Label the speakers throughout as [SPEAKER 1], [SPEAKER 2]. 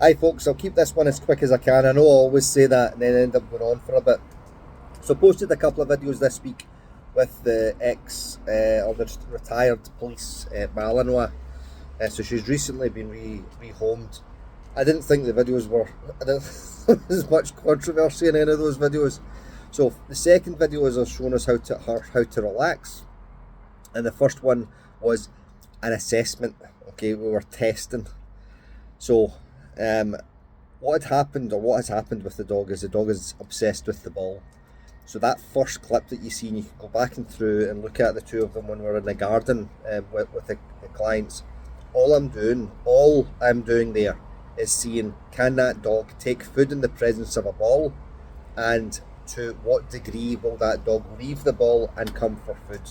[SPEAKER 1] Hi folks, I'll keep this one as quick as I can. I know I always say that and then end up going on for a bit. So I posted a couple of videos this week with the or the retired police at Malinois. So she's recently been rehomed. I didn't think the videos there was much controversy in any of those videos. So the second video is showing us how to relax, and the first one was an assessment. Okay, we were testing. So what has happened with the dog is obsessed with the ball. So that first clip that you see, and you can go back and through and look at the two of them when we're in the garden with the clients. All I'm doing there is seeing, can that dog take food in the presence of a ball, and to what degree will that dog leave the ball and come for food.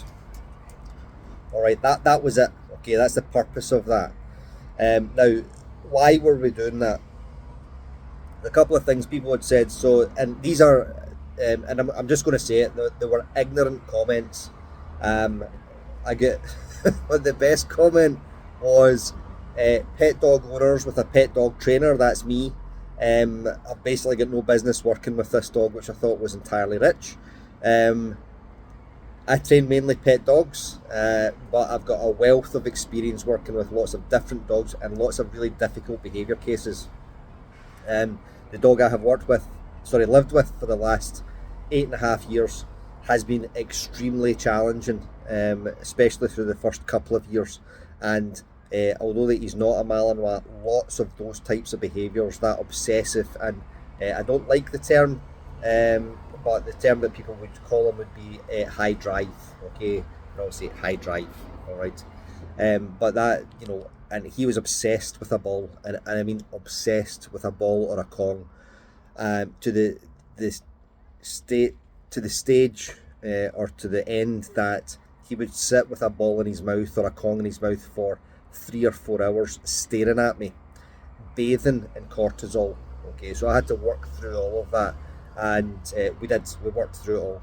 [SPEAKER 1] Alright, that was it. Okay, that's the purpose of that. Now, why were we doing that? A couple of things people had said. So, and these are, and I'm just going to say it. There were ignorant comments. I get, but the best comment was pet dog owners with a pet dog trainer. That's me. I've basically got no business working with this dog, which I thought was entirely rich. I train mainly pet dogs, but I've got a wealth of experience working with lots of different dogs and lots of really difficult behaviour cases. The dog I have lived with for the last 8.5 years has been extremely challenging, especially through the first couple of years. And although that he's not a Malinois, lots of those types of behaviours, that obsessive, and I don't like the term, but the term that people would call him would be high drive. Okay, I'll say high drive. All right, but that, and he was obsessed with a ball, and I mean obsessed with a ball or a Kong, to the stage or to the end that he would sit with a ball in his mouth or a Kong in his mouth for 3 or 4 hours staring at me, bathing in cortisol. Okay, so I had to work through all of that, and we worked through it all.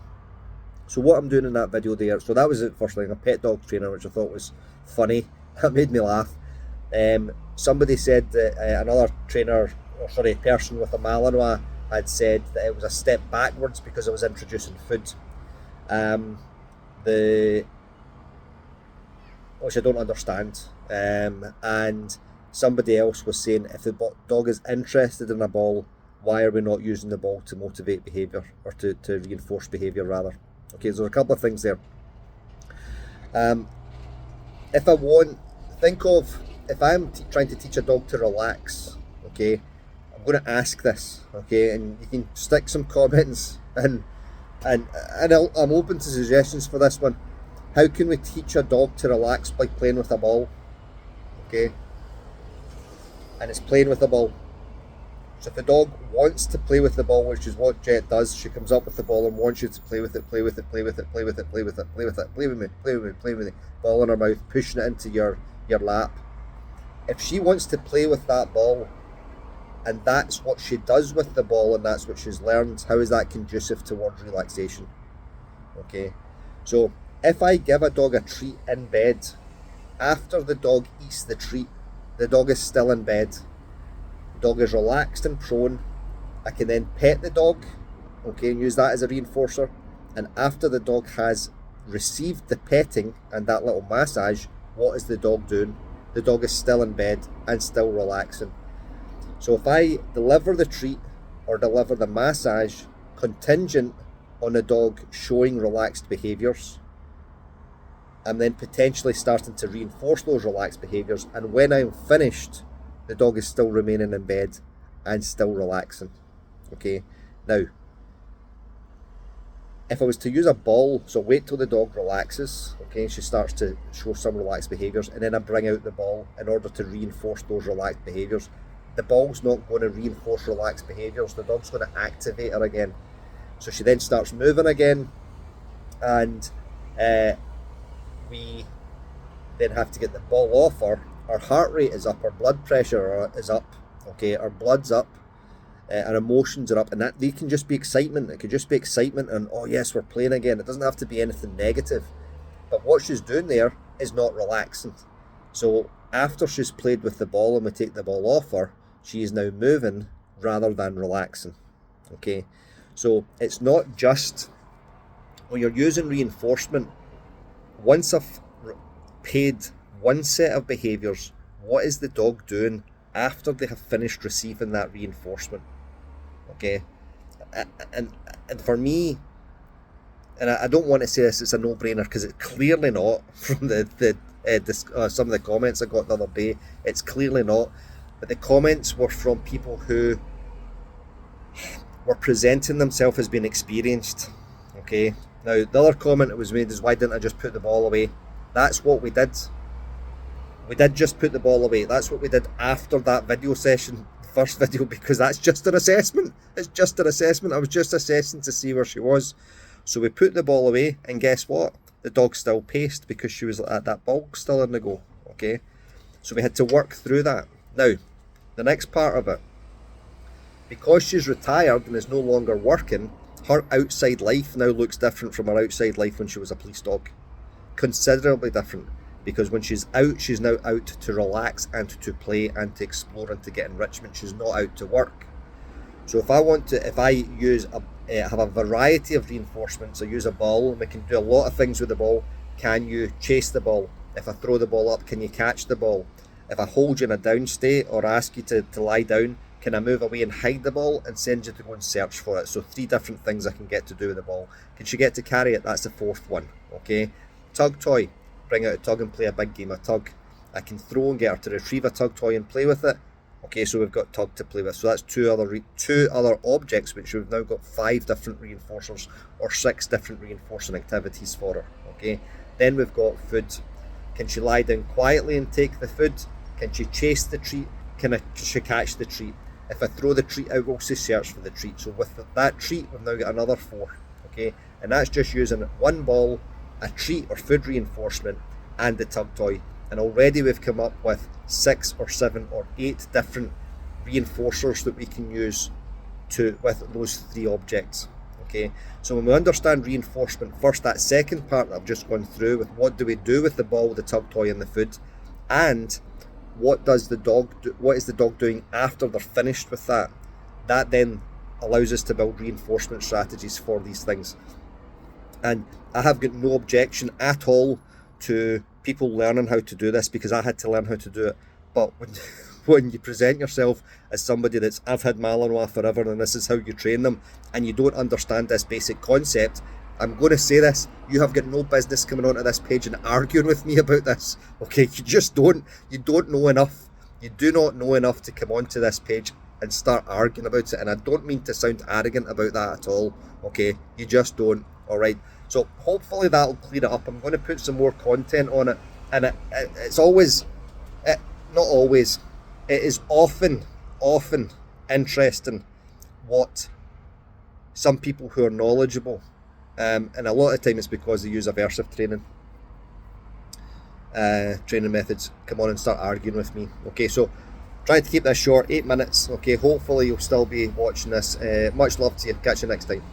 [SPEAKER 1] So what I'm doing in that video there, so that was the first thing, a pet dog trainer, which I thought was funny. That made me laugh. Somebody said that another person with a Malinois had said that it was a step backwards because I was introducing food. Which I don't understand. And somebody else was saying, if the dog is interested in a ball, why are we not using the ball to motivate behaviour, or to reinforce behaviour rather? Okay, so there's a couple of things there. If I'm trying to teach a dog to relax, okay, I'm going to ask this, okay, and you can stick some comments in, and I'm open to suggestions for this one. How can we teach a dog to relax by playing with a ball? Okay, and it's playing with the ball. So if the dog wants to play with the ball, which is what Jet does, she comes up with the ball and wants you to play with it, play with it, play with it, play with it, play with it, play with it, play with me, play with me, play with me, ball in her mouth, pushing it into your lap. If she wants to play with that ball, and that's what she does with the ball, and that's what she's learned, how is that conducive towards relaxation? Okay, so if I give a dog a treat in bed, after the dog eats the treat, the dog is still in bed. The dog is relaxed and prone. I can then pet the dog, okay, and use that as a reinforcer. And after the dog has received the petting and that little massage, what is the dog doing? The dog is still in bed and still relaxing. So if I deliver the treat or deliver the massage contingent on the dog showing relaxed behaviours, I'm then potentially starting to reinforce those relaxed behaviours, and when I'm finished, the dog is still remaining in bed and still relaxing. Okay, now if I was to use a ball, so wait till the dog relaxes, okay, and she starts to show some relaxed behaviours, and then I bring out the ball in order to reinforce those relaxed behaviours, the ball's not going to reinforce relaxed behaviours, the dog's going to activate her again. So she then starts moving again, and we then have to get the ball off her. Our heart rate is up, our blood pressure is up, okay, our blood's up, our emotions are up, and that they can just be excitement. It could just be excitement and, oh yes, we're playing again. It doesn't have to be anything negative. But what she's doing there is not relaxing. So after she's played with the ball and we take the ball off her, She is now moving rather than relaxing. Okay, so it's not just when you're using reinforcement. Once I've paid one set of behaviours, what is the dog doing after they have finished receiving that reinforcement? Okay, and for me, and I don't want to say this, it's a no-brainer, because it's clearly not. From some of the comments I got the other day, it's clearly not. But the comments were from people who were presenting themselves as being experienced. Okay, now the other comment that was made is, why didn't I just put the ball away? That's what we did. We did just put the ball away. That's what we did after that video session, the first video, because that's just an assessment. It's just an assessment. I was just assessing to see where she was. So we put the ball away, and guess what? The dog still paced because she was at that ball still in the go. Okay, so we had to work through that. Now, the next part of it, because she's retired and is no longer working, her outside life now looks different from her outside life when she was a police dog. Considerably different, because when she's out, she's now out to relax and to play and to explore and to get enrichment. She's not out to work. So if I use have a variety of reinforcements, I use a ball, and we can do a lot of things with the ball. Can you chase the ball? If I throw the ball up, can you catch the ball? If I hold you in a down state or ask you to lie down, can I move away and hide the ball and send you to go and search for it? So 3 different things I can get to do with the ball. Can she get to carry it? That's the 4th one. Okay. Tug toy. Bring out a tug and play a big game of tug. I can throw and get her to retrieve a tug toy and play with it. Okay, so we've got tug to play with. So that's two other objects, which we've now got 5 different reinforcers or 6 different reinforcing activities for her. Okay, then we've got food. Can she lie down quietly and take the food? Can she chase the treat? Can she catch the treat? If I throw the treat out, we'll say search for the treat. So with that treat, we've now got another 4. Okay, and that's just using one ball, a treat or food reinforcement, and the tug toy. And already we've come up with 6 or 7 or 8 different reinforcers that we can use with those 3 objects. Okay, so when we understand reinforcement first, that second part that I've just gone through with what do we do with the ball, the tug toy and the food, and what is the dog doing after they're finished with that, that then allows us to build reinforcement strategies for these things. And I have got no objection at all to people learning how to do this, because I had to learn how to do it. But when you present yourself as somebody that's, I've had Malinois forever and this is how you train them, and you don't understand this basic concept, I'm going to say this, you have got no business coming onto this page and arguing with me about this. Okay, you just don't. You don't know enough. You do not know enough to come onto this page and start arguing about it. And I don't mean to sound arrogant about that at all. Okay, you just don't. All right. So hopefully that'll clear it up. I'm going to put some more content on it, and it's always, not always, it is often interesting what some people who are knowledgeable, and a lot of the time it's because they use aversive training methods, come on and start arguing with me. Okay, so trying to keep this short, 8 minutes. Okay, hopefully you'll still be watching this. Much love to you. Catch you next time.